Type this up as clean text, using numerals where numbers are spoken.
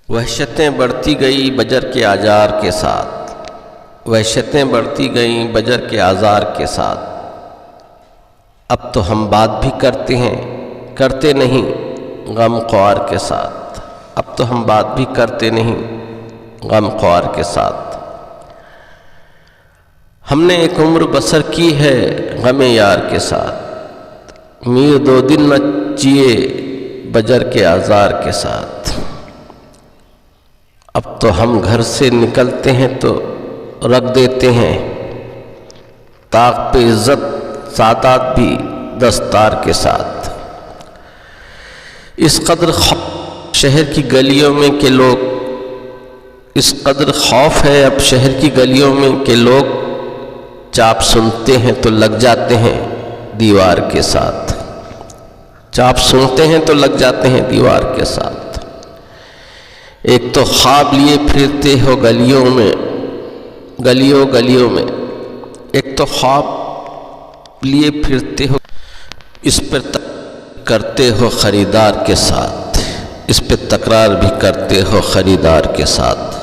وحشتیں بڑھتی گئی بجر کے آزار کے ساتھ، وحشتیں بڑھتی گئیں بجر کے آزار کے ساتھ۔ اب تو ہم بات بھی کرتے ہیں، کرتے نہیں غم خوار کے ساتھ۔ اب تو ہم بات بھی کرتے نہیں غم خوار کے ساتھ۔ ہم نے ایک عمر بسر کی ہے غم یار کے ساتھ، میر دو دن نہ جیے بجر کے آزار کے ساتھ۔ اب تو ہم گھر سے نکلتے ہیں تو رکھ دیتے ہیں طاق پہ عزت سادات بھی دستار کے ساتھ۔ اس قدر خوف شہر کی گلیوں میں کہ لوگ، اس قدر خوف ہے اب شہر کی گلیوں میں کہ لوگ چاپ سنتے ہیں تو لگ جاتے ہیں دیوار کے ساتھ۔ چاپ سنتے ہیں تو لگ جاتے ہیں دیوار کے ساتھ۔ ایک تو خواب لیے پھرتے ہو گلیوں میں، گلیوں میں، ایک تو خواب لیے پھرتے ہو، اس پر کرتے ہو خریدار کے ساتھ، اس پہ تکرار بھی کرتے ہو خریدار کے ساتھ۔